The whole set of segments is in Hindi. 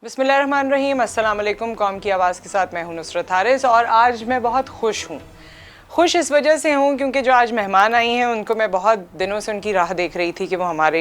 बिस्मिल्लाहिर्रहमानिर्रहीम, अस्सलाम वालेकुम। कौम की आवाज़ के साथ मैं हूं नुसरत हारिस और आज मैं बहुत खुश हूं। खुश इस वजह से हूं क्योंकि जो आज मेहमान आई हैं उनको मैं बहुत दिनों से उनकी राह देख रही थी कि वो हमारे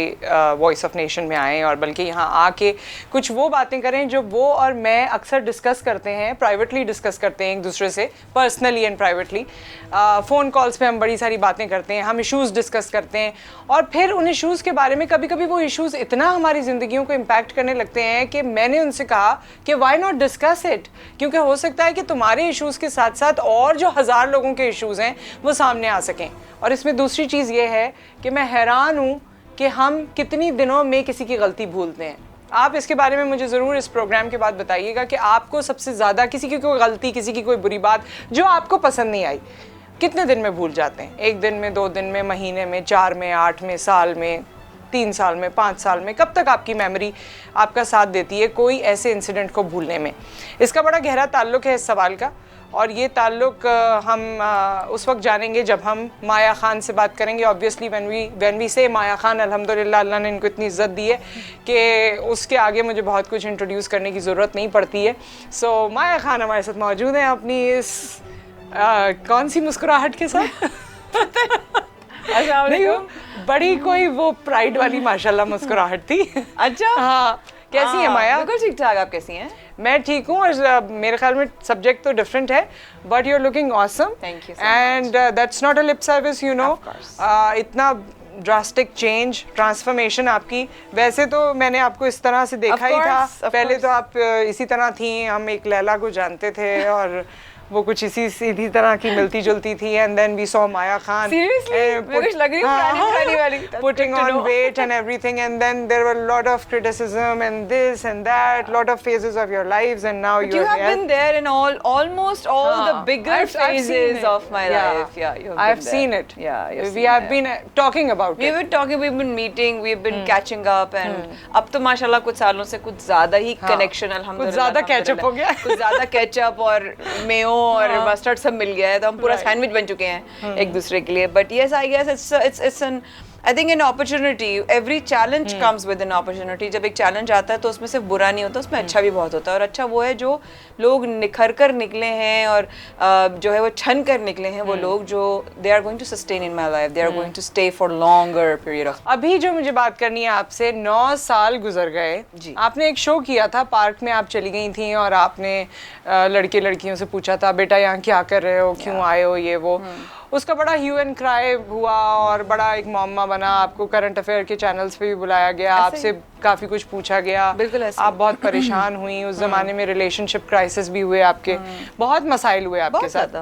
वॉइस ऑफ नेशन में आएँ और बल्कि यहाँ आके कुछ वो बातें करें जो वो और मैं अक्सर डिस्कस करते हैं, प्राइवेटली डिस्कस करते हैं एक दूसरे से, personally and privately. Phone calls पे हम बड़ी सारी बातें करते हैं, हम इश्यूज़ डिस्कस करते हैं और फिर उन इश्यूज़ के बारे में कभी कभी वो इश्यूज़ इतना हमारी ज़िंदगियों को इम्पैक्ट करने लगते हैं कि मैंने उनसे कहा कि वाई नॉट डिस्कस इट, क्योंकि हो सकता है कि तुम्हारे इश्यूज़ के साथ साथ और जो हज़ार लोगों के इश्यूज़ हैं वो सामने आ सकें। और इसमें दूसरी चीज़ ये है कि मैं हैरान हूँ कि हम कितनी दिनों में किसी की गलती भूलते हैं। आप इसके बारे में मुझे ज़रूर इस प्रोग्राम के बाद बताइएगा कि आपको सबसे ज़्यादा किसी की कोई गलती, किसी की कोई बुरी बात जो आपको पसंद नहीं आई, कितने दिन में भूल जाते हैं? 1 दिन में, 2 दिन में, महीने में, 4 में, 8 में, साल में, 3 साल में, 5 साल में? कब तक आपकी मेमोरी आपका साथ देती है कोई ऐसे इंसिडेंट को भूलने में? इसका बड़ा गहरा ताल्लुक़ है इस सवाल का और ये ताल्लुक़ हम उस वक्त जानेंगे जब हम माया ख़ान से बात करेंगे। ऑब्वियसली व्हेन वी से माया ख़ान, अल्हम्दुलिल्लाह अल्लाह ने इनको इतनी इज़्ज़त दी है कि उसके आगे मुझे बहुत कुछ इंट्रोड्यूस करने की ज़रूरत नहीं पड़ती है। सो माया ख़ान हमारे साथ मौजूद हैं अपनी इस कौन सी मुस्कुराहट के साथ नहीं, बड़ी कोई वो प्राइड वाली माशाल्लाह मुस्कुराहट थी। अच्छा, हाँ, कैसी है माया? बिल्कुल ठीक ठाक। आप कैसी हैं? मैं ठीक हूँ और मेरे ख्याल में सब्जेक्ट तो डिफरेंट है, but you are looking awesome Thank you so and that's not a lip service, you know. इतना ड्रास्टिक चेंज, ट्रांसफॉर्मेशन आपकी। वैसे तो मैंने आपको इस तरह से देखा ही था, पहले तो आप इसी तरह थी, हम एक लैला को जानते थे और वो कुछ इसी सीधी तरह की मिलती जुलती थी and then we saw Maya Khan putting on weight and everything and then there were a lot of criticism and this and that, lot of phases of your lives and now you have been there in almost all the bigger phases of my life. Yeah, I've seen it. Yeah, we have been talking about it. We've been meeting, we've been catching up and अब तो माशाल्लाह कुछ सालों से कुछ ज़्यादा ही connection अल्हम्दुलिल्लाह, कुछ ज़्यादा catch-up हो गया, कुछ ज़्यादा catch-up और मेयो और मस्टर्ड सब मिल गया है, तो हम पूरा सैंडविच बन चुके हैं एक दूसरे के लिए। But yes, I guess it's an, I think, an opportunity. Every challenge comes with an opportunity. जब एक चैलेंज आता है तो उसमें सिर्फ बुरा नहीं होता, उसमें अच्छा भी बहुत होता है। और अच्छा वो है जो लोग निखर कर निकले हैं और जो है वो छन कर निकले हैं, वो लोग जो they are going to sustain in my life, they are going to stay for longer period of. अभी जो मुझे बात करनी है आपसे, 9 साल गुजर गए जी। आपने एक शो किया था, पार्क में आप चली गई थी और आपने लड़के लड़कियों से पूछा था, बेटा यहाँ क्या कर रहे हो, क्यों आए हो, ये वो। उसका बड़ा ह्यू एंड क्राई हुआ और बड़ा एक मौमा बना। आपको करंट अफेयर के चैनल्स पे भी बुलाया गया, आपसे काफ़ी कुछ पूछा गया, बिल्कुल ऐसे। आप बहुत परेशान हुई। उस ज़माने में रिलेशनशिप क्राइसिस भी हुए आपके, बहुत मसाइल हुए आपके साथ।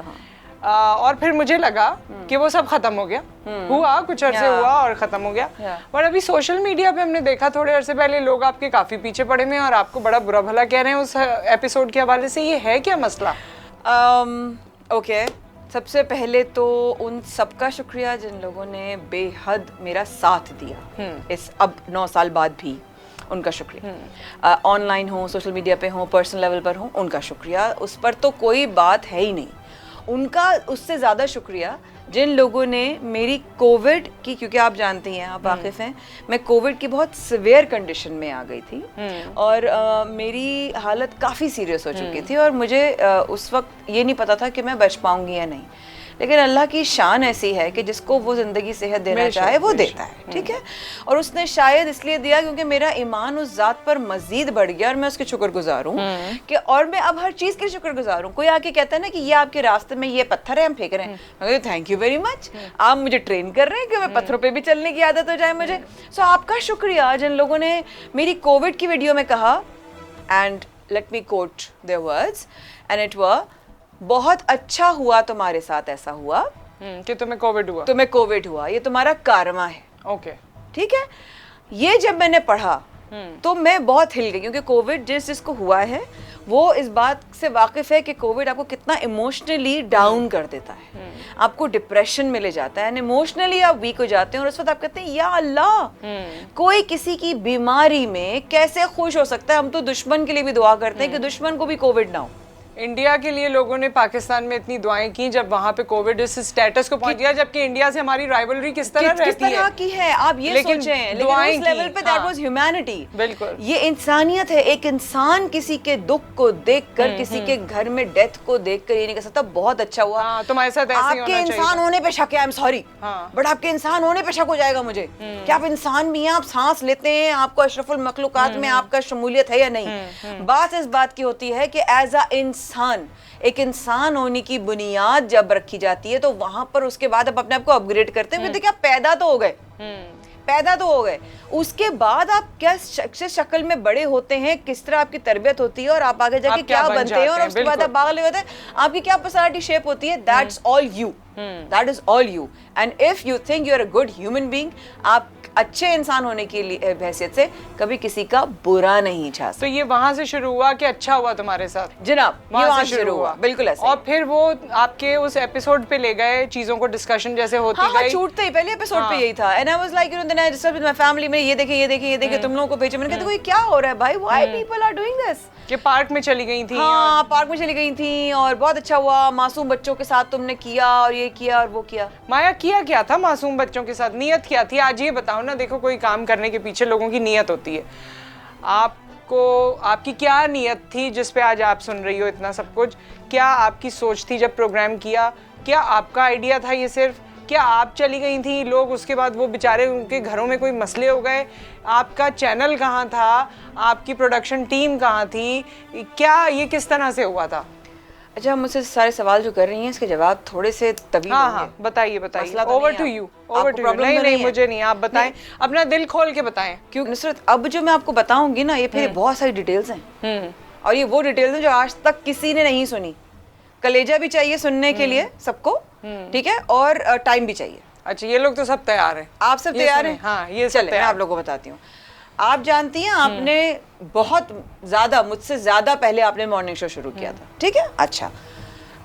और फिर मुझे लगा कि वो सब खत्म हो गया, हुआ कुछ अरसे हुआ और खत्म हो गया। पर अभी सोशल मीडिया पे हमने देखा थोड़े अरसे पहले लोग आपके काफ़ी पीछे पड़े हुए हैं और आपको बड़ा बुरा भला कह रहे हैं उस एपिसोड के हवाले से। ये है क्या मसला? ओके, सबसे पहले तो उन सबका शुक्रिया जिन लोगों ने बेहद मेरा साथ दिया इस अब 9 साल बाद भी, उनका शुक्रिया। ऑनलाइन हो, सोशल मीडिया पे हो, पर्सनल लेवल पर हो, उनका शुक्रिया। उस पर तो कोई बात है ही नहीं। उनका उससे ज़्यादा शुक्रिया जिन लोगों ने मेरी कोविड की, क्योंकि आप जानती हैं, आप वाकिफ़ हैं, मैं कोविड की बहुत सिवियर कंडीशन में आ गई थी और मेरी हालत काफ़ी सीरियस हो चुकी थी और मुझे उस वक्त ये नहीं पता था कि मैं बच पाऊंगी या नहीं। लेकिन अल्लाह की शान ऐसी है कि जिसको वो ज़िंदगी सेहत देना चाहे वो देता है, ठीक है। और उसने शायद इसलिए दिया क्योंकि मेरा ईमान उस ज़ात पर मज़ीद बढ़ गया और मैं उसके शुक्रगुजार हूँ कि, और मैं अब हर चीज़ के लिए शुक्रगुजार हूँ। कोई आके कहता है ना कि ये आपके रास्ते में ये पत्थर है, हम फेंक रहे हैं, मैं कहती हूँ थैंक यू वेरी मच, आप मुझे ट्रेन कर रहे हैं कि मैं पत्थरों पर भी चलने की आदत हो जाए मुझे। सो आपका शुक्रिया जिन लोगों ने मेरी कोविड की वीडियो में कहा, and let me quote their words, and it were, बहुत अच्छा हुआ तुम्हारे साथ ऐसा हुआ कि तुम्हें कोविड हुआ, ये तुम्हारा कारमा है। ओके, ठीक है। ये जब मैंने पढ़ा तो मैं बहुत हिल गई, क्योंकि कोविड जिसको हुआ है वो इस बात से वाकिफ है कि कोविड आपको कितना इमोशनली डाउन कर देता है, आपको डिप्रेशन में ले जाता है एंड इमोशनली आप वीक हो जाते हैं और उस वक्त आप कहते हैं या अल्लाह, कोई किसी की बीमारी में कैसे खुश हो सकता है। हम तो दुश्मन के लिए भी दुआ करते हैं कि दुश्मन को भी कोविड ना हो। इंडिया के लिए लोगों ने पाकिस्तान में इतनी दुआएं की जब वहां पे कोविड इस स्टेटस को पहुंच गया, जबकि इंडिया से हमारी राइवलरी किस तरह रहती है, किस तरह की है आप ये सोचें, लेकिन उस लेवल पे दैट वाज ह्यूमैनिटी। बिल्कुल, ये इंसानियत है। एक इंसान किसी के दुख को देखकर, किसी के घर में डेथ को देखकर ये नहीं कह सकता बहुत अच्छा हुआ। तुम्हारे साथ ऐसे ही होना चाहिए। आपके इंसान होने पे शक है, आई एम सॉरी, बट आपके इंसान होने पे शक हो जाएगा मुझे कि आप इंसान भी हैं, आप सांस लेते हैं, आपको अशरफुल मखलूकात में आपका शमूलियत है या नहीं। बात इस बात की होती है कि एज अ इंसान, एक इंसान होने की बुनियाद जब रखी जाती है तो वहां पर उसके बाद आप अपने आप को अपग्रेड करते हैं। देखिए आप पैदा तो हो गए, पैदा तो हो गए, उसके बाद आप क्या शक्ल में बड़े होते हैं, किस तरह आपकी तरबियत होती है और आप आगे जाके क्या बनते हैं, और उसके बाद आप बागल होते हैं, आपकी क्या पर्सनालिटी शेप होती है, that's all you, that is all you. And if you think you are a good human being, आप अच्छे इंसान होने की हैसियत से कभी किसी का बुरा नहीं चाह सकते। तो ये वहां से शुरू हुआ कि अच्छा हुआ तुम्हारे साथ जनाब, वहां से शुरू हुआ, बिल्कुल ऐसे। और फिर वो आपके उस एपिसोड पे ले गए, चीजों को डिस्कशन जैसे होती गई। हाँ, छूटते ही पहले एपिसोड पे यही था। And I was like, you know, then I discussed with my family में, ये देखे, ये देखे, ये देखे, तुम लोगों को भेजे। मैंने कहा देखो ये क्या हो रहा है भाई, why people are doing this. कि पार्क में चली गई थी। हाँ, पार्क में चली गई थी और बहुत अच्छा हुआ, मासूम बच्चों के साथ तुमने किया और ये किया और वो किया। माया किया क्या था मासूम बच्चों के साथ, नीयत क्या थी? आज ये बताओ ना, देखो कोई काम करने के पीछे लोगों की नीयत होती है। आपको, आपकी क्या नीयत थी जिस पे आज आप सुन रही हो इतना सब कुछ? क्या आपकी सोच थी जब प्रोग्राम किया? क्या आपका आइडिया था ये सिर्फ? क्या आप चली गई थी, लोग उसके बाद वो बेचारे, उनके घरों में कोई मसले हो गए? आपका चैनल कहाँ था? आपकी प्रोडक्शन टीम कहाँ थी? क्या ये किस तरह से हुआ था? अच्छा, मुझसे सारे सवाल जो कर रही हैं इसके जवाब थोड़े से तवील होंगे। हाँ, बताइए बताइए। Over to you, over to you. नहीं, मुझे नहीं, आप बताएं, अपना दिल खोल के बताएं। क्यों नुसरत, अब जो मैं आपको बताऊंगी ना, ये फिर बहुत सारी डिटेल्स हैं, और ये वो डिटेल्स हैं जो आज तक किसी ने नहीं सुनी। कलेजा भी चाहिए सुनने के लिए सबको, ठीक है, और टाइम भी चाहिए। अच्छा, ये लोग तो सब तैयार हैं। आप सब तैयार हैं? हाँ, ये चले, मैं आप लोगों को बताती हूँ। आप जानती हैं, आपने बहुत ज्यादा, मुझसे ज्यादा पहले आपने मॉर्निंग शो शुरू किया था, ठीक है? अच्छा,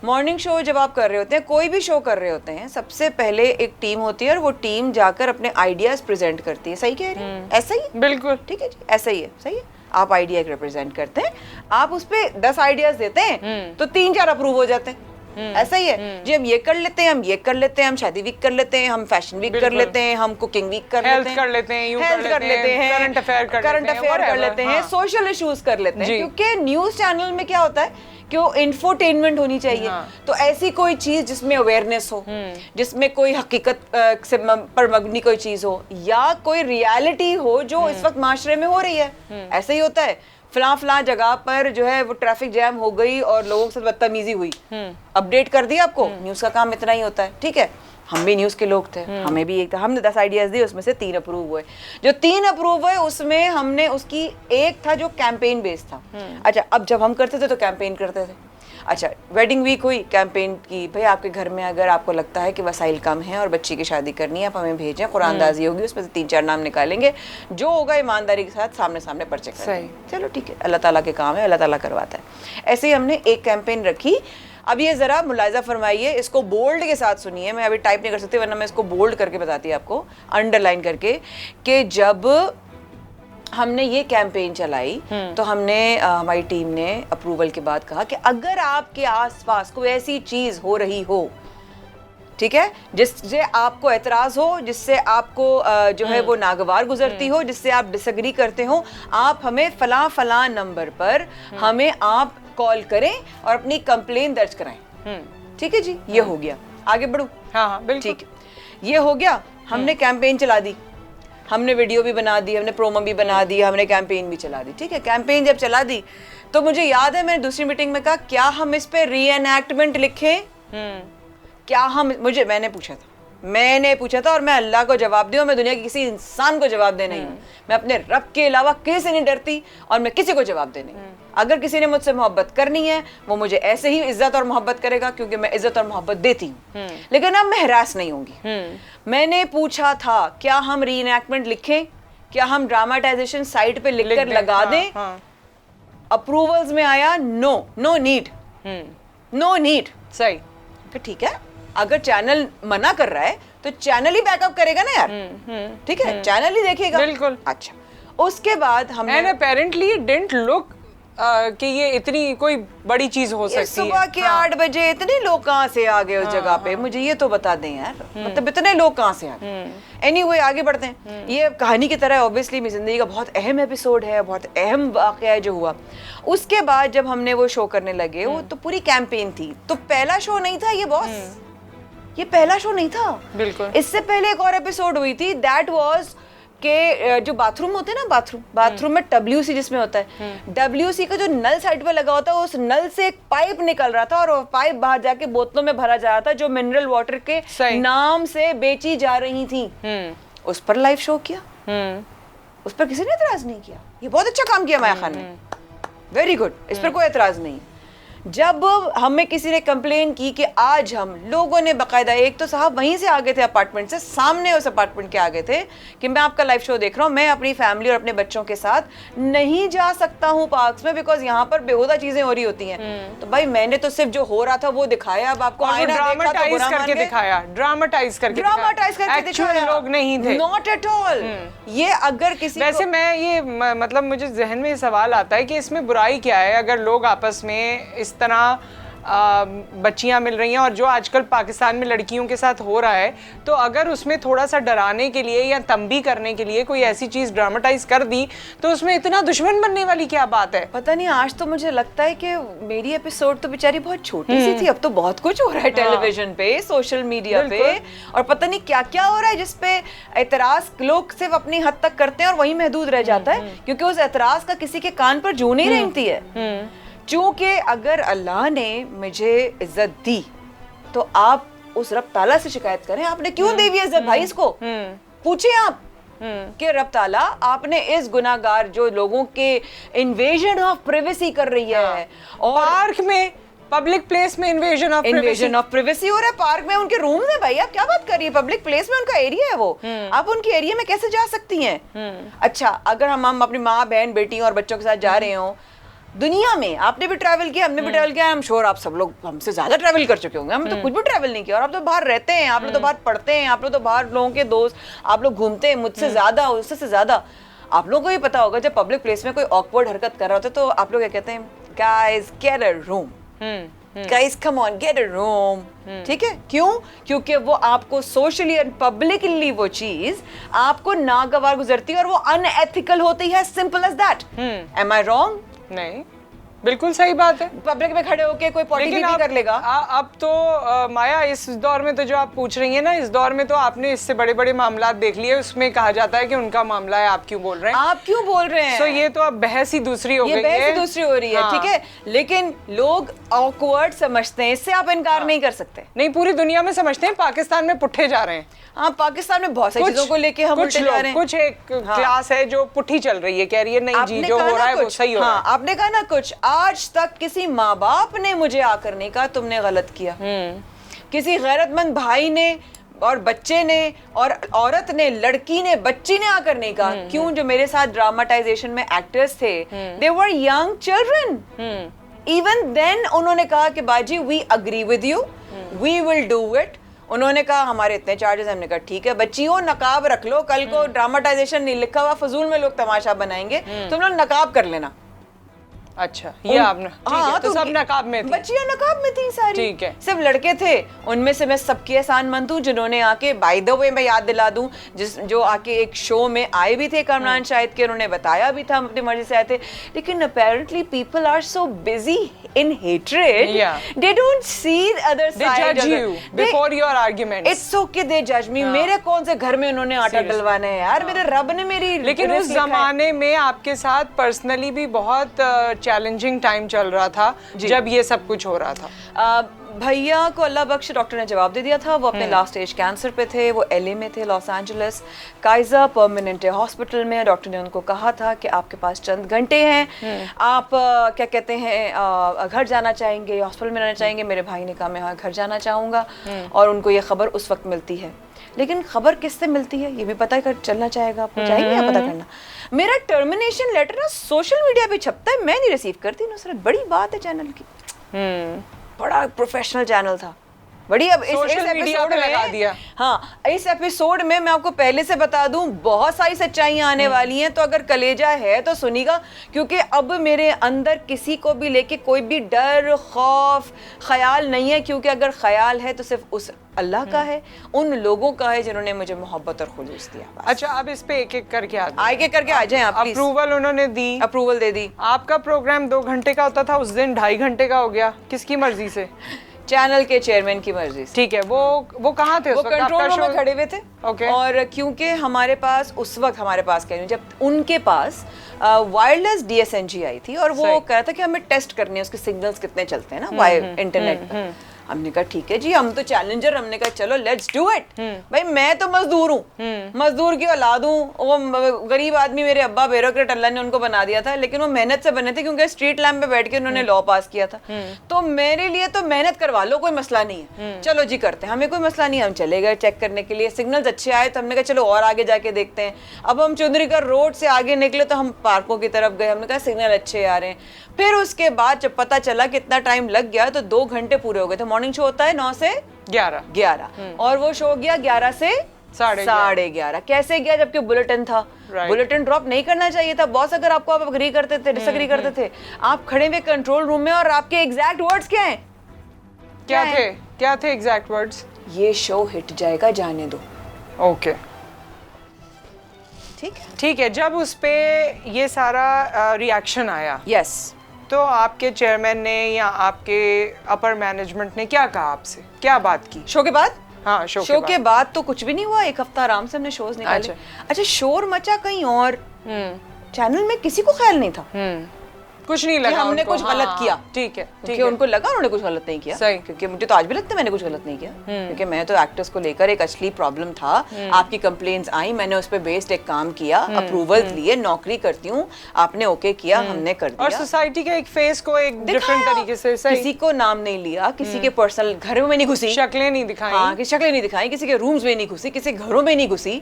मॉर्निंग शो जब आप कर रहे होते हैं, कोई भी शो कर रहे होते हैं, सबसे पहले एक टीम होती है और वो टीम जाकर अपने आइडियाज प्रेजेंट करती है। सही कह रही है? ऐसा ही? बिल्कुल ठीक है जी, ऐसा ही है, सही है। आप आइडिया रिप्रेजेंट करते हैं, आप उस पे 10 आइडियाज देते हैं तो 3-4 अप्रूव हो जाते हैं। ऐसा ही है जी, हम ये कर लेते हैं, हम ये कर लेते हैं, हम शादी वीक कर लेते हैं, हम फैशन वीक कर लेते हैं, हम कुकिंग वीक कर लेते हैं, कर लेते हैं, हेल्थ कर लेते हैं, करंट अफेयर कर लेते हैं, सोशल इश्यूज कर लेते हैं। क्योंकि न्यूज चैनल में क्या होता है कि वो इंफोटेनमेंट होनी चाहिए। तो ऐसी कोई चीज जिसमें अवेयरनेस हो, जिसमें कोई हकीकत से पर मबनी कोई चीज हो, या कोई रियलिटी हो जो इस वक्त माशरे में हो रही है। ऐसा ही होता है, फलां जगह पर जो है वो ट्रैफिक जैम हो गई और लोगों के साथ बदतमीजी हुई, अपडेट कर दिया आपको। न्यूज का काम इतना ही होता है, ठीक है? हम भी न्यूज के लोग थे, हमें भी एक था, हमने 10 आइडियाज दिए, उसमें से 3 अप्रूव हुए। जो 3 अप्रूव हुए उसमें हमने उसकी एक था जो कैंपेन बेस्ड था। अच्छा, अब जब हम करते थे तो कैंपेन करते थे। अच्छा, वेडिंग वीक हुई, कैंपेन की, भाई आपके घर में अगर आपको लगता है कि वसाइल कम है और बच्ची की शादी करनी है, आप हमें भेजें, कुरानदाजी होगी, उसमें से 3-4 नाम निकालेंगे, जो होगा ईमानदारी के साथ सामने सामने पर्चे करेंगे। चलो ठीक है, अल्लाह ताला के काम है, अल्लाह ताला करवाता है। ऐसे ही हमने एक कैंपेन रखी। अब ये जरा मुलाहिजा फरमाइए, इसको बोल्ड के साथ सुनिए, मैं अभी टाइप नहीं कर सकती वरना मैं इसको बोल्ड करके बताती आपको, अंडरलाइन करके, कि जब हमने ये कैंपेन चलाई तो हमने हमारी टीम ने अप्रूवल के बाद कहा कि अगर आपके आसपास कोई ऐसी चीज हो रही हो, ठीक है, जिससे आपको एतराज हो, जिससे आपको जो है वो नागवार गुजरती हो, जिससे आप डिसएग्री करते हो, आप हमें फलां नंबर पर हमें आप कॉल करें और अपनी कंप्लेन दर्ज कराएं। ठीक है जी, ये हो गया। आगे बढ़ूं? हाँ, बिल्कुल ठीक है, ये हो गया। हमने कैंपेन चला दी, हमने वीडियो भी बना दी, हमने प्रोमो भी बना दी, हमने कैंपेन भी चला दी। ठीक है, कैंपेन जब चला दी तो मुझे याद है मैंने दूसरी मीटिंग में कहा, क्या हम इस पे रीएनैक्टमेंट लिखें? क्या हम, मैंने पूछा था और मैं अल्लाह को जवाब दूं, मैं दुनिया के किसी इंसान को जवाब दे नहीं हूं। मैं अपने रब के अलावा किसी से नहीं डरती और मैं किसी को जवाब दे नहीं। अगर किसी ने मुझसे मोहब्बत करनी है वो मुझे ऐसे ही इज्जत और मोहब्बत करेगा, क्योंकि मैं इज्जत और मोहब्बत देती हूँ। लेकिन अब मैं हरास नहीं होंगी। मैंने पूछा था क्या हम रीएनैक्टमेंट लिखें, क्या हम ड्रामाटाइजेशन साइट पे लिखकर लगा दें? अप्रूवल्स में आया नो नीड। सही, ठीक है, अगर चैनल मना कर रहा है तो चैनल ही बैकअप करेगा ना यार। ठीक है, चैनल ही देखेगा। बिल्कुल। अच्छा, उसके बाद हमने and apparently it didn't look कि ये इतनी कोई बड़ी चीज हो ये सकती है। सुबह के 8 बजे इतने लोग कहाँ से आ गए उस जगह पे, मुझे ये तो बता दें यार, मतलब इतने लोग कहाँ से आ गए। एनीवे आगे बढ़ते हैं। ये कहानी की तरह ऑब्वियसली मेरी जिंदगी का बहुत अहम एपिसोड है, बहुत अहम वाकया है जो हुआ। उसके बाद जब हमने वो शो करने लगे, वो तो पूरी कैंपेन थी, तो पहला शो नहीं था ये बॉस, ये पहला शो नहीं था। बिल्कुल। इससे पहले एक और एपिसोड हुई थी, दैट वाज के जो बाथरूम होते हैं ना, बाथरूम में WC जिसमें होता है, WC का जो नल साइड पे लगा होता है, उस नल से एक पाइप निकल रहा था और वो पाइप बाहर जाके बोतलों में भरा जा रहा था जो मिनरल वाटर के नाम से बेची जा रही थी। उस पर लाइव शो किया, उस पर किसी ने एतराज नहीं किया। ये बहुत अच्छा काम किया माया खान ने, वेरी गुड, इस पर कोई एतराज नहीं। जब हमें किसी ने कंप्लेन की कि आज हम लोगों ने बकायदा, एक तो साहब वहीं से आ गए थे अपार्टमेंट से, सामने उस अपार्टमेंट के आ गए थे कि मैं आपका लाइव शो देख रहा हूँ, मैं अपनी फैमिली और अपने बच्चों के साथ नहीं जा सकता हूँ पार्क्स में बिकॉज यहाँ पर बेहुदा चीजें हो रही होती हैं। तो भाई मैंने तो सिर्फ जो हो रहा था वो दिखाया, अब आपको ड्रामाटाइज करके दिखाया, ड्रामाटाइज करके दिखाया, लोग नहीं थे, नॉट एट ऑल। ये अगर किसी वैसे मैं ये मतलब मुझे जहन में सवाल आता है कि इसमें बुराई क्या है अगर लोग आपस में इस तरह बच्चियां मिल रही हैं, और जो आजकल पाकिस्तान में लड़कियों के साथ हो रहा है, तो अगर उसमें थोड़ा सा डराने के लिए या तंबी करने के लिए कोई ऐसी चीज ड्रामेटाइज कर दी, तो उसमें इतना दुश्मन बनने वाली क्या बात है? पता नहीं, आज तो मुझे लगता है कि मेरी एपिसोड तो बेचारी बहुत छोटी सी थी, अब तो बहुत कुछ हो रहा है टेलीविजन पे, सोशल मीडिया पे, और पता नहीं क्या क्या हो रहा है जिसपे एतराज लोग सिर्फ अपनी हद तक करते हैं और वही महदूद रह जाता है, क्योंकि उस एतराज का किसी के कान पर जू नहीं रेंगती है। चूंकि अगर अल्लाह ने मुझे इज्जत दी तो आप उस रब ताला से शिकायत करें, आपने क्यों दी हुई इज्जत भाई इसको, पूछे आप कि रब ताला आपने इस गुनाहगार जो लोगों के इन्वेजन ऑफ प्राइवेसी कर रही है, और पार्क में, पब्लिक प्लेस में इन्वेजन ऑफ प्राइवेसी हो रहा है, पार्क में उनके रूम है भाई, आप क्या बात कर रही है, पब्लिक प्लेस में उनका एरिया है वो, आप उनके एरिया में कैसे जा सकती हैं? अच्छा, अगर हम अपनी माँ बहन बेटी और बच्चों के साथ जा रहे हो दुनिया में, आपने भी ट्रैवल किया, हमने भी ट्रैवल किया, आई एम श्योर आप सब लोग हमसे ज्यादा ट्रैवल कर चुके होंगे, हम तो कुछ भी ट्रैवल नहीं किया, और आप तो बाहर रहते हैं, आप लोग तो बाहर पढ़ते हैं, आप लोग तो बाहर लोगों के दोस्त, आप लोग घूमते हैं मुझसे ज्यादा, उससे ज्यादा आप लोगों को ही पता होगा जब पब्लिक प्लेस में कोई ऑकवर्ड हरकत कर रहा होता है तो आप लोग क्या कहते हैं, guys get a room, guys come on get a room, ठीक है? क्यों? क्योंकि वो आपको सोशली एंड पब्लिकली वो चीज आपको नागवार गुजरती है और वो अनएथिकल होती है, simple as that. Am I wrong? नहीं, बिल्कुल सही बात है। पब्लिक में खड़े होके कोई पॉटी भी कर लेगा। अब तो माया इस दौर में तो जो आप पूछ रही हैं ना, इस दौर में तो आपने इससे बड़े बड़े मामला देख लिए, उसमें कहा जाता है कि उनका मामला है, आप क्यों बोल रहे हैं, आप क्यों बोल रहे हैं, तो ये तो अब बहस ही दूसरी हो गई है, बहस ही दूसरी हो रही है। हाँ। ठीक है, लेकिन लोग ऑकवर्ड समझते हैं, इससे आप इनकार नहीं कर सकते। नहीं, पूरी दुनिया में समझते हैं, पाकिस्तान में पुट्ठे जा रहे हैं। हाँ, पाकिस्तान में बहुत सारी चीजों को लेके हम उल्टे जा रहे हैं। कुछ एक क्लास है जो पुट्ठी चल रही है, कह रही है नहीं जी जो हो रहा है वो सही हो रहा है। आपने कहा ना कुछ, आज तक किसी माँ बाप ने मुझे आकर नहीं कहा तुमने गलत किया, किसी गैरतमंद भाई ने और बच्चे ने और औरत ने, लड़की ने, बच्ची ने आकर नहीं कहा। क्यों? जो मेरे साथ ड्रामाटाइजेशन में एक्टर्स थे, they were young children, even then उन्होंने कहा कि बाजी we agree with you, we will do it. उन्होंने कहा हमारे इतने चार्जेस, हमने कहा ठीक है, बच्चियों नकाब रख लो, कल को ड्रामाटाइजेशन नहीं लिखा हुआ फजूल में लोग तमाशा बनाएंगे, तुम लोग नकाब कर लेना। अच्छा, ये आपने, हाँ, तो सब नकाब में थी, बच्चियां नकाब में थी सारी, ठीक है, सिर्फ लड़के थे। उनमें से मैं सबकी एहसानमंद हूँ जिन्होंने आके, बाय द वे मैं याद दिला दूं, जो आके एक शो में आए भी थे, कमरान शाहिद के, उन्होंने बताया भी था हम अपनी मर्जी से आए थे, लेकिन apparently people are so busy in hatred, they don't see the other side, दे जज you before your arguments. It's okay, दे जज मी। मेरे कौन से घर में उन्होंने आटा डलवाना है यार, मेरे रब ने मेरी। लेकिन उस जमाने में आपके साथ पर्सनली भी बहुत चैलेंजिंग टाइम चल रहा था जब ये सब कुछ हो रहा था। भैया को अल्लाह बख्श डॉक्टर ने जवाब दे दिया था, वो अपने लास्ट स्टेज कैंसर पे थे, वो LA में थे, Los Angeles Kaizer permanent hospital में। डॉक्टर ने उनको कहा था कि आपके पास चंद घंटे हैं, आप क्या कहते हैं घर जाना चाहेंगे, हॉस्पिटल में रहना चाहेंगे? मेरे भाई ने कहा मैं हाँ घर जाना चाहूँगा, और उनको ये खबर उस वक्त मिलती है। लेकिन खबर किससे मिलती है ये भी पता कर चलना चाहेगा आपको, चाहेंगे या पता करना। मेरा टर्मिनेशन लेटर ना सोशल मीडिया पे छपता है, मैं नहीं रिसीव करती। नुसरत, बड़ी बात है चैनल की, बड़ा प्रोफेशनल चैनल था, बड़ी अब सोशल मीडिया पे लगा दिया। हाँ, इस एपिसोड में मैं आपको पहले से बता दूं बहुत सारी सच्चाइयां आने वाली हैं, तो अगर कलेजा है तो सुनिएगा, क्योंकि अब मेरे अंदर किसी को भी लेके कोई भी डर, खौफ, ख्याल नहीं है, क्योंकि अगर ख्याल है तो सिर्फ उस अल्लाह का है, उन लोगों का है जिन्होंने मुझे मोहब्बत और खुलूस दिया। अच्छा, अब इस पे एक एक करके आगे करके आ जाएं आप। अप्रूवल उन्होंने दी, अप्रूवल दे दी। आपका प्रोग्राम 2 घंटे का होता था, उस दिन 2.5 घंटे का हो गया, किसकी मर्जी से? चैनल के चेयरमैन की मर्जी से। ठीक है, वो कहाँ थे? वो कंट्रोल रूम में खड़े हुए थे। ओके। और क्योंकि हमारे पास उस वक्त, हमारे पास कह रही हूँ, जब उनके पास वायरलेस DSNG आई थी और वो कह रहा था कि हमें टेस्ट करने हैं उसके सिग्नल्स कितने चलते हैं ना वायर इंटरनेट पर। हमने कहा ठीक है जी, हम तो चैलेंजर, हमने कहा चलो लेट्स डू इट। भाई मैं तो मजदूर हूँ, मजदूर की औलाद हूँ, वो गरीब आदमी, मेरे अब्बा ब्यूरोक्रेट, अल्लाह ने उनको बना दिया था, लेकिन वो मेहनत से बने थे क्योंकि स्ट्रीट लैंप पे बैठ के उन्होंने लॉ पास किया था। तो मेरे लिए तो मेहनत करवा लो, कोई मसला नहीं है, चलो जी करते हैं, हमें कोई मसला नहीं है। हम चले गए चेक करने के लिए, सिग्नल्स अच्छे आए तो हमने कहा चलो और आगे जाके देखते हैं। अब हम चौधरीगढ़ रोड से आगे निकले तो हम पार्कों की तरफ गए, हमने कहा सिग्नल अच्छे आ रहे हैं। फिर उसके बाद जब पता चला कितना टाइम लग गया तो 2 घंटे पूरे हो गए थे। मॉर्निंग शो होता है 9 से 11 और वो शो गया 11 से 11:30। कैसे गया? जबकि बुलेटिन था। बुलेटिन ड्रॉप नहीं करना चाहिए था बॉस। अगर आपको, आप अग्री करते थे, डिसएग्री करते थे, आप खड़े हुए कंट्रोल रूम में और आपके एग्जैक्ट वर्ड्स क्या हैं? क्या थे एग्जैक्ट वर्ड्स? ये शो हिट जाएगा, जाने दो। ओके, ठीक है। जब उस पे ये सारा रिएक्शन आया, यस, तो आपके चेयरमैन ने या आपके अपर मैनेजमेंट ने क्या कहा आपसे, क्या बात की शो के बाद? हाँ, शो के बाद तो कुछ भी नहीं हुआ। 1 हफ्ता आराम से हमने शोज निकाले। अच्छा, शोर मचा कहीं और, चैनल में किसी को ख्याल नहीं था, कुछ नहीं लगा हमने कुछ गलत किया। ठीक है, क्योंकि उनको लगा उन्होंने कुछ गलत नहीं किया। सही। क्योंकि मुझे तो आज भी लगता है मैंने कुछ गलत नहीं किया, क्योंकि मैं तो एक्टर्स को लेकर एक असली प्रॉब्लम था, आपकी कंप्लेंट्स आई, मैंने उस पे बेस्ड एक काम किया, अप्रूवल लिए, नौकरी करती हूँ, आपने ओके किया, हमने कर दिया। और सोसाइटी के एक फेस को एक डिफरेंट तरीके से, सही, किसी को नाम नहीं लिया, किसी के पर्सनल घरों में नहीं घुसी, शक्लें नहीं दिखाई। हाँ, कि शक्लें नहीं दिखाई, किसी के रूम्स में नहीं घुसी, किसी घरों में नहीं घुसी।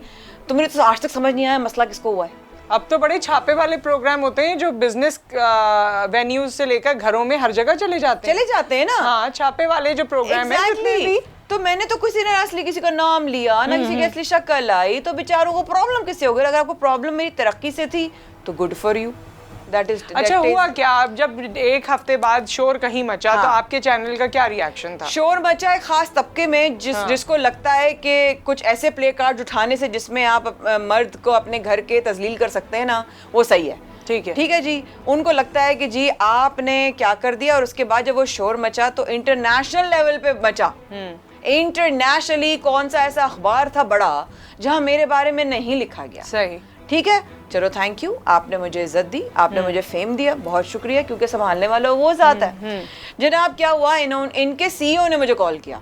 तो मुझे तो आज तक समझ नहीं आया मसला किसको हुआ है। अब तो बड़े छापे वाले प्रोग्राम होते हैं जो बिजनेस वेन्यूज से लेकर घरों में हर जगह चले जाते हैं ना। हाँ, छापे वाले जो प्रोग्राम है जितने भी। तो मैंने तो किसी ने असली किसी का नाम लिया ना, किसी की असली शक्ल आई, तो बेचारों को प्रॉब्लम किससे हो गई? अगर आपको प्रॉब्लम मेरी तरक्की से थी तो गुड फॉर यू। अच्छा, हुआ क्या? अब जब 1 हफ्ते बाद शोर कहीं मचा, तो आपके चैनल का क्या रिएक्शन था? शोर मचा है खास तबके में जिसको लगता है कि कुछ ऐसे प्ले कार्ड उठाने से जिसमें आप मर्द को अपने घर के तजलील कर सकते हैं ना, वो सही है। ठीक है जी। उनको लगता है कि जी आपने क्या कर दिया। और उसके बाद जब वो शोर मचा तो इंटरनेशनल लेवल पे मचा। इंटरनेशनली कौन सा ऐसा अखबार था बड़ा जहां मेरे बारे में नहीं लिखा गया? सही, ठीक है, चलो थैंक यू, आपने मुझे इज्जत दी, आपने मुझे फेम दिया, बहुत शुक्रिया, क्योंकि संभालने वाला वो ज़ात है। जनाब क्या हुआ, इनके CEO ने मुझे कॉल किया।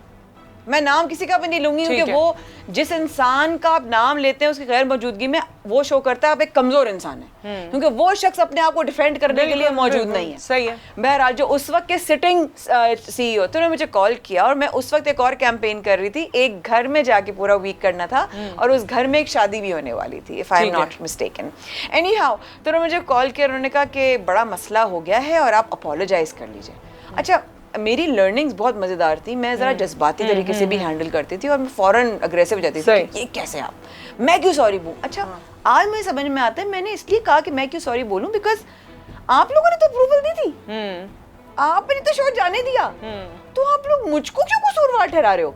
मैं नाम किसी का भी नहीं लूंगी, क्योंकि वो जिस इंसान का आप नाम लेते हैं उसकी गैर मौजूदगी में वो शो करता है आप एक कमजोर इंसान है, क्योंकि वो शख्स अपने आप को डिफेंड करने के लिए मौजूद नहीं है। सही है। बहरहाल जो उस वक्त के सिटिंग CEO तो उन्होंने मुझे कॉल किया, और मैं उस वक्त एक और कैंपेन कर रही थी, एक घर में जाके पूरा वीक करना था, और उस घर में एक शादी भी होने वाली थी, if I am not mistaken. Any how, तो उन्होंने मुझे कॉल किया, उन्होंने कहा कि बड़ा मसला हो गया है और आप अपोलोजाइज कर लीजिए। अच्छा, मेरी लर्निंग्स बहुत मज़ेदार थी, मैं ज़रा जज्बाती तरीके से भी हैंडल करती थी और मैं फ़ौरन अग्रेसिव हो जाती थी कि ये कैसे आप, मैं क्यों सॉरी बोलूं। अच्छा, आज मुझे समझ में आता है, मैंने इसलिए कहा कि मैं क्यों सॉरी बोलूं बिकॉज आप लोगों ने तो अप्रूवल दी थी, आपने तो शो जाने दिया, तो आप लोग मुझको क्यों कसूरवार ठहरा रहे हो?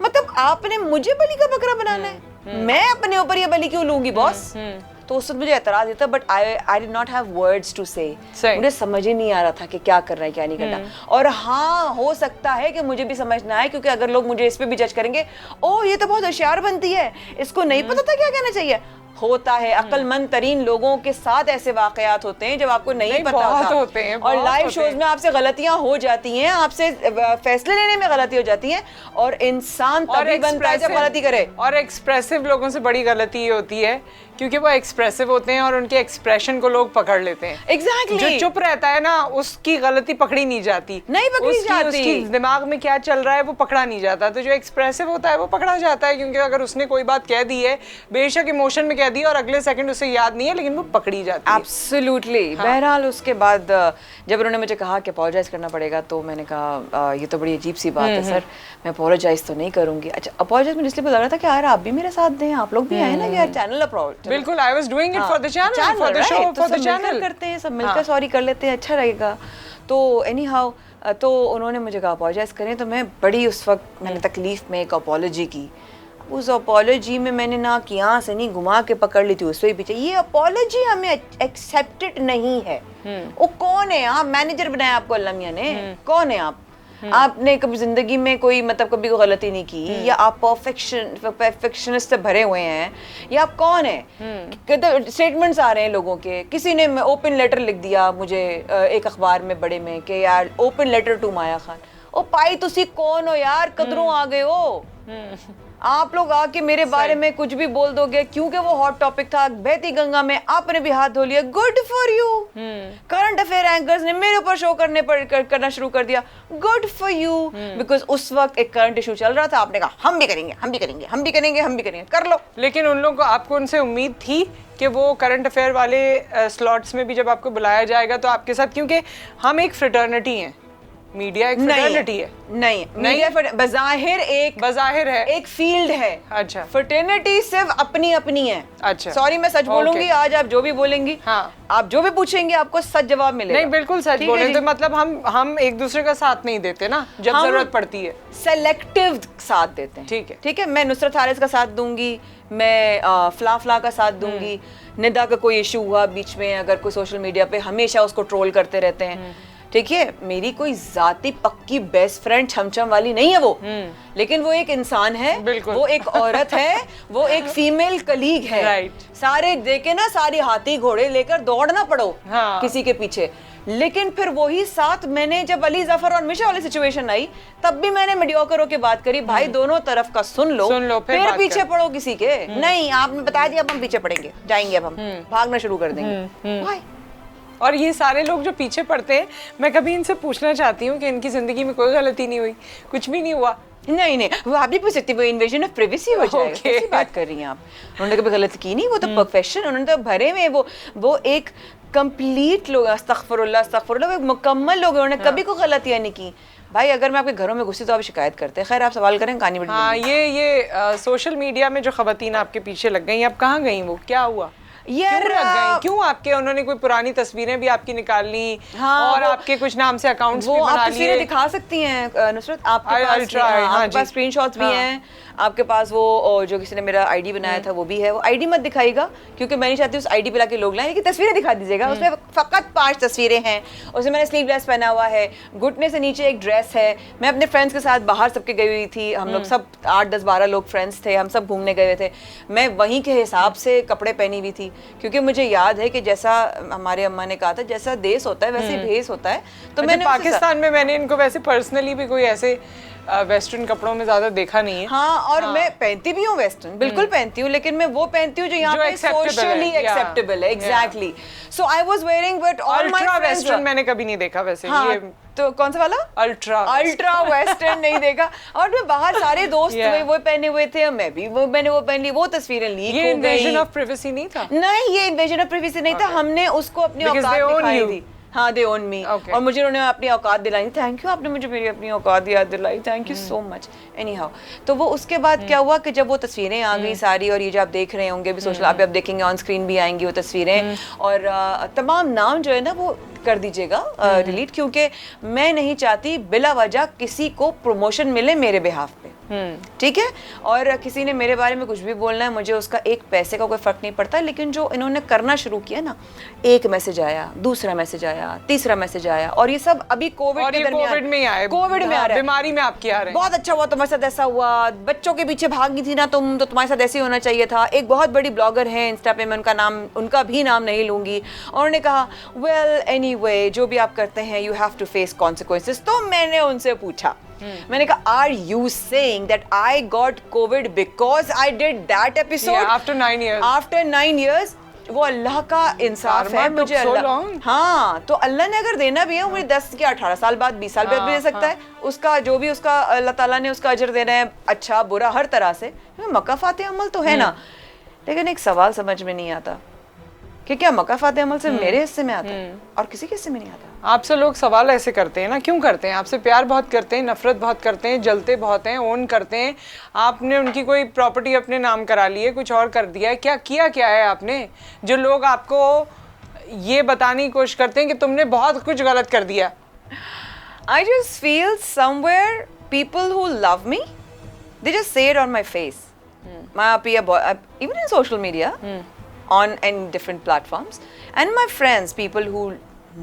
मतलब आपने मुझे बलि का बकरा बनाना है, मैं अपने ऊपर ये बलि क्यों लूंगी बॉस? तो उस वक्त मुझे एतराज था, but I did not have words to say. मुझे समझ ही नहीं आ रहा था कि क्या करना है क्या नहीं करना। और हाँ, हो सकता है कि मुझे भी समझना है, क्योंकि अगर लोग मुझे इस पे भी जज करेंगे, ओह ये तो बहुत होशियार बनती है, इसको नहीं पता था क्या कहना चाहिए। होता है, अक्लमंद तरीन लोगों के साथ ऐसे वाकयात होते हैं जब आपको नहीं पता होता, और लाइव शोज में आपसे गलतियां हो जाती हैं, आपसे फैसले लेने में गलती हो जाती है, और इंसान तभी बनता है जब गलती करे। और एक्सप्रेसिव लोगों से बड़ी गलती ये होती है क्योंकि वो एक्सप्रेसिव होते हैं और उनके एक्सप्रेशन को लोग पकड़ लेते हैं। एग्जैक्टली। जो चुप रहता है ना, उसकी गलती पकड़ी नहीं जाती, नहीं पकड़ी जाती, उसकी दिमाग में क्या चल रहा है वो पकड़ा नहीं जाता। तो जो एक्सप्रेसिव होता है वो पकड़ा जाता है, क्योंकि अगर उसने कोई बात कह दी है, बेशक इमोशन में कह दिया और अगले सेकंड उसे याद नहीं है, लेकिन वो पकड़ी जाती है। एब्सोल्युटली। बहरहाल उसके बाद जब उन्होंने मुझे कहा कि अपोलोजाइज करना पड़ेगा, तो मैंने कहा ये तो बड़ी अजीब सी बात है सर, मैं अपोलोजाइज तो नहीं करूंगी। अच्छा, अपोलोजाइज मुझे इसलिए लग रहा था कि यार आप भी मेरे साथ दें, आप लोग भी आए ना कि यार चैनल अप्रोच। बिल्कुल, I was doing it for the channel, for the show, for the channel. करते हैं सब मिलकर, सॉरी कर लेते हैं, अच्छा रहेगा। तो एनी हाउ, तो उन्होंने मुझे कहा अपोलोजाइज करें, तो मैं बड़ी उस वक्त मैंने तकलीफ में एक अपोलॉजी की। उस अपोलॉजी में मैंने ना किया से नहीं घुमा के पकड़ ली थी उससे पीछे, ये अपोलॉजी हमें एक्सेप्टेड नहीं है। वो कौन है आप? मैनेजर बनाया आपको अल्लाह मियां ने, कौन है आप? आपने कभी जिंदगी में कोई मतलब कभी कोई गलती नहीं की, या आप परफेक्शनिस्ट से भरे हुए हैं, या आप कौन है? स्टेटमेंट्स आ रहे हैं लोगों के, किसी ने ओपन लेटर लिख दिया मुझे एक अखबार में बड़े में कि यार ओपन लेटर टू माया खान। ओ पाई तुसी कौन हो यार, कदरों आ गए हो आप लोग आके मेरे बारे में कुछ भी बोल दोगे, क्योंकि वो हॉट टॉपिक था, बहती गंगा में आपने भी हाथ धो लिया, good for you. Current affair anchors ने मेरे ऊपर शो करना शुरू कर दिया, गुड फॉर यू, बिकॉज उस वक्त एक करंट इशू चल रहा था, आपने कहा हम भी करेंगे, हम भी करेंगे, हम भी करेंगे, हम भी करेंगे, कर लो। लेकिन उन लोगों को, आपको उनसे उम्मीद थी कि वो करंट अफेयर वाले स्लॉट्स में भी जब आपको बुलाया जाएगा तो आपके साथ, क्योंकि हम एक फ्रेटर्निटी हैं, मीडिया एक फ्रेटर्निटी है। नहीं, मीडिया बज़ाहिर है, एक फील्ड है। अच्छा, फ्रेटर्निटी सिर्फ अपनी अपनी है। अच्छा, सॉरी मैं सच बोलूंगी, आज आप जो भी बोलेंगी, हाँ, आप जो भी पूछेंगे आपको सच जवाब मिलेगा। नहीं, बिल्कुल सच बोले तो मतलब हम एक दूसरे का साथ नहीं देते ना जब जरूरत पड़ती है, सेलेक्टिव साथ देते हैं। ठीक है, ठीक है, मैं नुसरत हारिस का साथ दूंगी, मैं फला का साथ दूंगी, निदा का कोई इशू हुआ बीच में, अगर कोई सोशल मीडिया पे हमेशा उसको ट्रोल करते रहते हैं, ठीक है, मेरी कोई जाती पक्की बेस्ट फ्रेंड छमछम वाली नहीं है वो, लेकिन वो एक इंसान है, वो एक औरत है, वो एक फीमेल कलीग है। सारे देखे ना, सारी हाथी घोड़े लेकर दौड़ना पड़ो किसी के पीछे, लेकिन फिर वही साथ मैंने जब अली जफर और मिशा वाली सिचुएशन आई, तब भी मैंने मीडियोकर होकर बात करी, भाई दोनों तरफ का सुन लो फिर पीछे पड़ो किसी के। नहीं, आपने बता दिया अब हम पीछे पड़ेंगे, जाएंगे, अब हम भागना शुरू कर देंगे। भाई, और ये सारे लोग जो पीछे पड़ते हैं, मैं कभी इनसे पूछना चाहती हूँ कि इनकी जिंदगी में कोई गलती नहीं हुई, कुछ भी नहीं हुआ। नहीं, वो आप भी पूछ सकती, वो इन्वेजन ऑफ प्राइवेसी हो जाएगा। कैसी बात कर रही हैं आप? उन्होंने कभी गलती की नहीं, वो तो परफेक्शन, उन्होंने तो भरे में वो एक कंप्लीट लोग, अस्तगफिरुल्लाह, एक मुकम्मल लोग, उन्होंने कभी कोई गलतियां नहीं की। भाई अगर मैं आपके घरों में घुसी तो आप शिकायत करते हैं। खैर आप सवाल करें, कहानी बड़ी। हाँ, ये सोशल मीडिया में जो खवातीन आपके पीछे लग गई, अब कहाँ गई वो, क्या हुआ? क्यों आपके उन्होंने कोई पुरानी तस्वीरें भी आपकी निकाल ली? हाँ, और आपके कुछ नाम से अकाउंट्स भी बना लिए। तस्वीरें दिखा सकती हैं नुसरत, आपके पास स्क्रीनशॉट्स भी हैं, आपके पास वो जो किसी ने मेरा आईडी बनाया था वो भी है। वो आईडी मत दिखाएगा, क्योंकि मैं नहीं चाहती उस आईडी पे लाके लोग लाएं, लेकिन तस्वीरें दिखा दीजिएगा। उसमें फकत 5 तस्वीरें हैं, उसमें मैंने स्लीवलेस पहना हुआ है, घुटने से नीचे एक ड्रेस है, मैं अपने फ्रेंड्स के साथ बाहर सबके गई हुई थी, हम लोग सब 8, 10, 12 लोग फ्रेंड्स थे, हम सब घूमने गए हुए थे, मैं वहीं के हिसाब से कपड़े पहनी हुई थी, क्योंकि मुझे याद है कि जैसा हमारे अम्मा ने कहा था, जैसा देश होता है वैसे भेस होता है। तो मैंने पाकिस्तान में मैंने इनको वैसे पर्सनली भी कोई ऐसे वेस्टर्न कपड़ों में ज्यादा देखा नहीं है। हाँ, और मैं पहनती भी हूँ वेस्टर्न, बिल्कुल पहनती हूँ, लेकिन मैं वो पहनती हूँ जो यहाँ पे सोशली एक्सेप्टेबल है। Exactly, so I was wearing, but all my friends, western मैंने कभी नहीं देखा वैसे। ये तो कौन सा वाला? अल्ट्रा वेस्टर्न नहीं देखा। और मैं बाहर सारे दोस्त वो पहने हुए थे, मैं भी मैंने वो पहन ली, वो तस्वीरें लीक हो गई। ये इन्वेजन ऑफ प्राइवेसी नहीं था? नहीं, ये इन्वेजन ऑफ प्राइवेसी नहीं था, हमने उसको अपनी औकात दिखाई थी। हाँ, दे ओन मी, और मुझे उन्होंने अपनी औकात दिलाई। थैंक यू, आपने मुझे मेरी अपनी औकात याद दिलाई, thank you so much. Any how, तो वो उसके बाद क्या हुआ कि जब वो तस्वीरें आ गई सारी, और ये जो आप देख रहे होंगे भी सोशल, आप देखेंगे ऑन स्क्रीन भी आएंगी वो तस्वीरें, और तमाम नाम जो है ना वो कर दीजिएगा डिलीट, क्योंकि मैं नहीं चाहती बिला वजह किसी को प्रमोशन मिले मेरे बिहाफ पे, ठीक है। और किसी ने मेरे बारे में कुछ भी बोलना है, मुझे उसका एक पैसे का कोई फर्क नहीं पड़ता, लेकिन जो इन्होंने करना शुरू किया ना, एक मैसेज आया, दूसरा मैसेज आया, तीसरा मैसेज आया, और ये सब अभी कोविड के दरमियान, कोविड में आए, कोविड में आ रहा है, बीमारी में आपकी आ रहे हैं, बहुत अच्छा हुआ तुम्हारे साथ ऐसा हुआ, बच्चों के पीछे भागी थी ना तुम, तो तुम्हारे साथ ऐसे ही होना चाहिए था। एक बहुत बड़ी ब्लॉगर है इंस्टा पे, मैं उनका भी नाम नहीं लूंगी, और उन्होंने कहा वेल एनीवे, जो भी आप करते हैं you have to face consequences. तो मैंने उनसे पूछा, मैंने कहा are you saying that I got Covid because I did that episode after 9 years? After 9 years, वो अल्लाह का इंसाफ है मुझे। अल्लाह, हाँ, तो अल्लाह ने अगर देना भी है, मुझे 10 या 18 साल बाद, 20 साल बाद भी दे सकता है। उसका जो भी उसका अल्लाह ताला ने उसका अजर देना है, अच्छा बुरा हर तरह से, मकाफात अमल तो है ना। लेकिन एक सवाल समझ में नहीं आता कि क्या मकाफात अमल सिर्फ मेरे हिस्से में आता है और किसी के हिस्से में नहीं आता। आपसे लोग सवाल ऐसे करते हैं ना, क्यों करते हैं? आपसे प्यार बहुत करते हैं, नफरत बहुत करते हैं, जलते बहुत हैं, ओन करते हैं। आपने उनकी कोई प्रॉपर्टी अपने नाम करा ली है, कुछ और कर दिया है, क्या है आपने जो लोग आपको ये बताने की कोशिश करते हैं कि तुमने बहुत कुछ गलत कर दिया? I just feel somewhere people who love me, they just say it on my face. My peer boy, even in social media, on and different platforms, and my friends, people who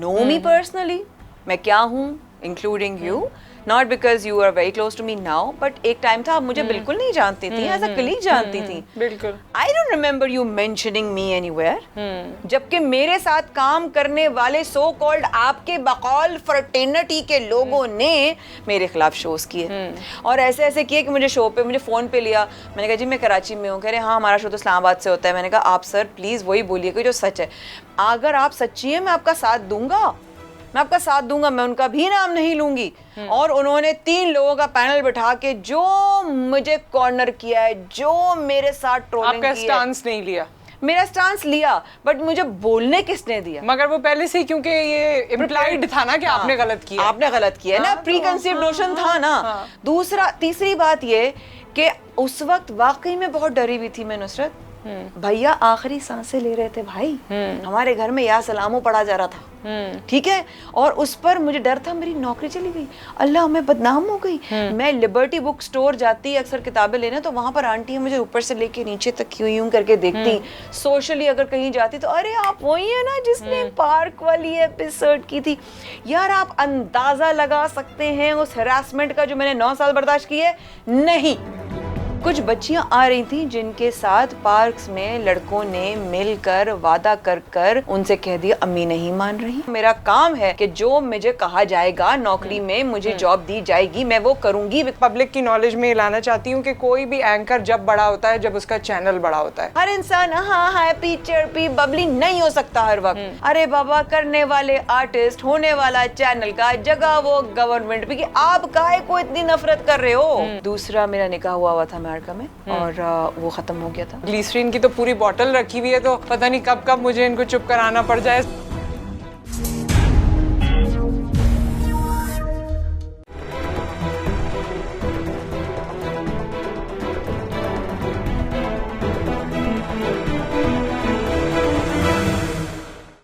know me personally, मैं क्या हूँ, including you, not because you are very close to me now, but एक टाइम था आप मुझे बिल्कुल नहीं जानती थी, as a colleague जानती थी। बिल्कुल। I don't remember you mentioning me anywhere. जबकि मेरे साथ काम करने वाले so called आपके बकौल fraternity के लोगों ने मेरे खिलाफ शोज किए और ऐसे ऐसे किए कि मुझे शो पे, मुझे फोन पे लिया। मैंने कहा जी मैं कराची में हूँ। कह रहे हाँ हमारा शो तो इस्लामाबाद से होता है। मैंने कहा आप सर प्लीज वही बोलिए कि जो सच है। अगर आप सच्ची है मैं आपका साथ दूंगा, मैं उनका भी नाम नहीं लूंगी। और उन्होंने 3 लोगों का पैनल बिठा के जो मुझे कॉर्नर किया है, जो मेरे साथ ट्रोलिंग की है। आपका स्टांस नहीं लिया? मेरा स्टांस लिया, बट मुझे बोलने किसने दिया? मगर वो पहले से, क्योंकि ये इम्प्लाइड था ना कि आपने गलत किया। आपने गलत किया है ना, प्री कंसीव्ड नोशन था ना। तीसरी बात ये कि उस वक्त वाकई में बहुत डरी हुई थी मैं नुसरत। भैया आखिरी सांसें ले रहे थे भाई, हमारे घर में या सलामो पढ़ा जा रहा था, ठीक है। और उस पर मुझे डर था मेरी नौकरी चली गई, अल्लाह मैं बदनाम हो गई। मैं लिबर्टी बुक स्टोर जाती अक्सर किताबें लेने, तो वहां पर आंटी मुझे ऊपर से लेके नीचे तक यूं करके देखती। सोशली अगर कहीं जाती तो अरे आप वही है ना जिसने पार्क वाली एपिसोड की थी। यार आप अंदाजा लगा सकते हैं उस हरासमेंट का जो मैंने 9 साल बर्दाश्त की है? नहीं। कुछ बच्चियां आ रही थी जिनके साथ पार्क्स में लड़कों ने मिलकर वादा कर उनसे कह दिया अम्मी नहीं मान रही। मेरा काम है कि जो मुझे कहा जाएगा नौकरी में मुझे जॉब दी जाएगी, मैं वो करूंगी। पब्लिक की नॉलेज में लाना चाहती हूँ कि कोई भी एंकर जब बड़ा होता है जब उसका चैनल बड़ा होता है। हर इंसान हाँ हैप्पी चर्पी बबली नहीं हो सकता हर वक्त। अरे बाबा करने वाले आर्टिस्ट, होने वाला चैनल का, जगह वो गवर्नमेंट भी, कि आप काहे को इतनी नफरत कर रहे हो। दूसरा मेरा निकाह हुआ था अमेरिका में और वो खत्म हो गया था। ग्लिसरीन की तो पूरी बॉटल रखी हुई है, तो पता नहीं कब मुझे इनको चुप कराना पड़ जाए।